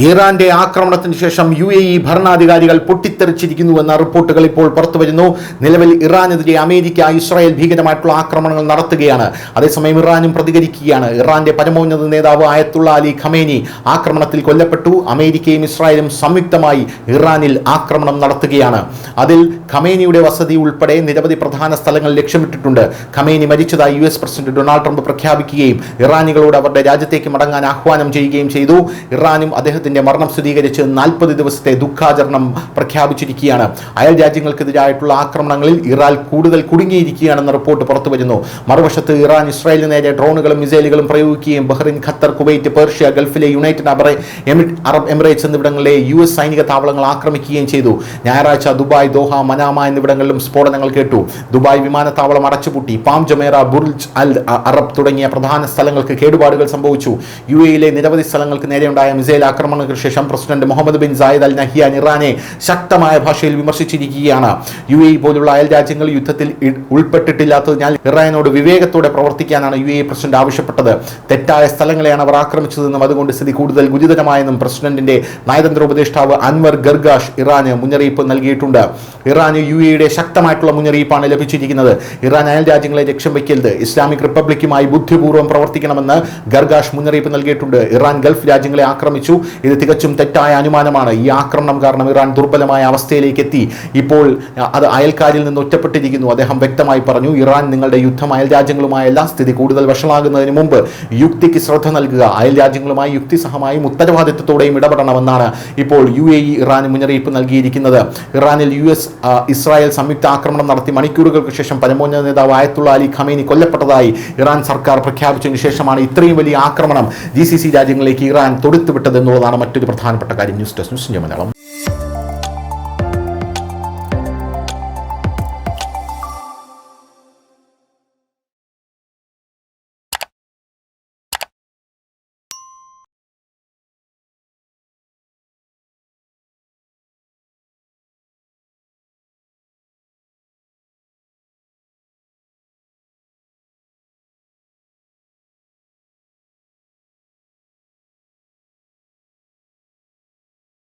ഇറാന്റെ ആക്രമണത്തിന് ശേഷം UAE ഭരണാധികാരികൾ പൊട്ടിത്തെറിച്ചിരിക്കുന്നുവെന്ന റിപ്പോർട്ടുകൾ ഇപ്പോൾ പുറത്തുവരുന്നു. നിലവിൽ ഇറാനെതിരെ അമേരിക്ക, ഇസ്രായേൽ ഭീകരമായിട്ടുള്ള ആക്രമണങ്ങൾ നടത്തുകയാണ്. അതേസമയം ഇറാനും പ്രതികരിക്കുകയാണ്. ഇറാന്റെ പരമോന്നത നേതാവ് ആയത്തുള്ള അലി ഖമേനി ആക്രമണത്തിൽ കൊല്ലപ്പെട്ടു. അമേരിക്കയും ഇസ്രായേലും സംയുക്തമായി ഇറാനിൽ ആക്രമണം നടത്തുകയാണ്. അതിൽ ഖമേനിയുടെ വസതി ഉൾപ്പെടെ നിരവധി പ്രധാന സ്ഥലങ്ങൾ ലക്ഷ്യമിട്ടിട്ടുണ്ട്. ഖമേനി മരിച്ചതായി US പ്രസിഡന്റ് ഡൊണാൾഡ് ട്രംപ് പ്രഖ്യാപിക്കുകയും ഇറാനികളോട് അവരുടെ രാജ്യത്തേക്ക് മടങ്ങാൻ ആഹ്വാനം ചെയ്യുകയും ചെയ്തു. ഇറാനും അദ്ദേഹത്തിന്റെ മരണം സ്ഥിരീകരിച്ച് 40 ദിവസത്തെ ദുഃഖാചരണം പ്രഖ്യാപിച്ചിരിക്കുകയാണ്. അയൽ രാജ്യങ്ങൾക്കെതിരായിട്ടുള്ള ആക്രമണങ്ങളിൽ ഇറാൻ കൂടുതൽ കുടുങ്ങിയിരിക്കുകയാണെന്ന റിപ്പോർട്ട് പുറത്തുവരുന്നു. മറുവശത്ത് ഇറാൻ ഇസ്രായേലിന് നേരെ ഡ്രോണുകളും മിസൈലുകളും പ്രയോഗിക്കുകയും ബഹ്റിൻ, ഖത്തർ, കുവൈറ്റ്, പേർഷ്യ, ഗൾഫിലെ യുണൈറ്റഡ് അറബ് എമിറേറ്റ്സ് എന്നിവിടങ്ങളിലെ US സൈനിക താവളങ്ങൾ ആക്രമിക്കുകയും ചെയ്തു. ഞായറാഴ്ച ദുബായ്, ദോഹ, മനാമ എന്നിവിടങ്ങളിലും സ്ഫോടനങ്ങൾ കേട്ടു. ദുബായ് വിമാനത്താവളം അടച്ചുപൂട്ടി. പാം ജമേറ, ബുർജ് അൽ അറബ് തുടങ്ങിയ പ്രധാന സ്ഥലങ്ങൾക്ക് കേടുപാടുകൾ സംഭവിച്ചു. UAE നിരവധി സ്ഥലങ്ങൾക്ക് നേരെയുണ്ടായ മിസൈൽ ആക്രമണങ്ങൾക്ക് ശേഷം president Mohamed bin Zayed Al Nahyan ഇറാനെ ശക്തമായ ഭാഷയിൽ വിമർശിച്ചിരിക്കുകയാണ്. UAE പോലുള്ള അയൽ രാജ്യങ്ങൾ യുദ്ധത്തിൽ ഉൾപ്പെട്ടിട്ടില്ലാത്തതിനാൽ ഇറാനോട് വിവേകത്തോടെ പ്രവർത്തിക്കാനാണ് UAE പ്രസിഡന്റ് ആവശ്യപ്പെട്ടത്. തെറ്റായ സ്ഥലങ്ങളെയാണ് അവർ ആക്രമിച്ചതെന്നും അതുകൊണ്ട് സ്ഥിതി കൂടുതൽ ഗുരുതരമായെന്നും പ്രസിഡന്റിന്റെ നയതന്ത്ര ഉപദേഷ്ടാവ് അൻവർ ഗർഗാഷ് ഇറാന് മുന്നറിയിപ്പ് നൽകിയിട്ടുണ്ട്. ഇറാന് UAEയുടെ ശക്തമായിട്ടുള്ള മുന്നറിയിപ്പാണ് ലഭിച്ചിരിക്കുന്നത്. ഇറാൻ അയൽ രാജ്യങ്ങളെ ലക്ഷ്യം വയ്ക്കരുത്, ഇസ്ലാമിക് റിപ്പബ്ലിക്കുമായി ബുദ്ധിപൂർവ്വം പ്രവർത്തിക്കണമെന്ന് ഗർഗാഷ് മുന്നറിയിപ്പ് നൽകിയിട്ടുണ്ട്. ഇറാൻ ഗൾഫ് രാജ്യങ്ങളെ ആക്രമിച്ചു. ഇത് തികച്ചും തെറ്റായ അനുമാനമാണ്. ഈ ആക്രമണം കാരണം ഇറാൻ ദുർബലമായ അവസ്ഥയിലേക്ക് എത്തി. ഇപ്പോൾ അത് അയൽക്കാരിൽ നിന്ന് ഒറ്റപ്പെട്ടിരിക്കുന്നു. അദ്ദേഹം വ്യക്തമായി പറഞ്ഞു, ഇറാൻ നിങ്ങളുടെ യുദ്ധം അയൽ രാജ്യങ്ങളുമായല്ല, സ്ഥിതി കൂടുതൽ വഷളാകുന്നതിന് മുമ്പ് യുക്തിക്ക് ശ്രദ്ധ നൽകുക, അയൽ രാജ്യങ്ങളുമായി യുക്തിസഹമായും ഉത്തരവാദിത്വത്തോടെയും ഇടപെടണമെന്നാണ് ഇപ്പോൾ UAE ഇറാന് മുന്നറിയിപ്പ് നൽകിയിരിക്കുന്നത്. ഇറാനിൽ US ഇസ്രായേൽ സംയുക്ത ആക്രമണം നടത്തി മണിക്കൂറുകൾക്ക് ശേഷം പരമോന്നത നേതാവ് ആയത്തുള്ള അലി ഖമേനി കൊല്ലപ്പെട്ടതായി ഇറാൻ സർക്കാർ പ്രഖ്യാപിച്ചതിന് ശേഷമാണ് ഇത്രയും വലിയ ആക്രമണം GCC രാജ്യങ്ങളിലേക്ക് ഇറാൻ തൊടുത്തുവിട്ടത് എന്നുള്ളതാണ് മറ്റൊരു പ്രധാനപ്പെട്ട കാര്യം. News desk news India Malayalam.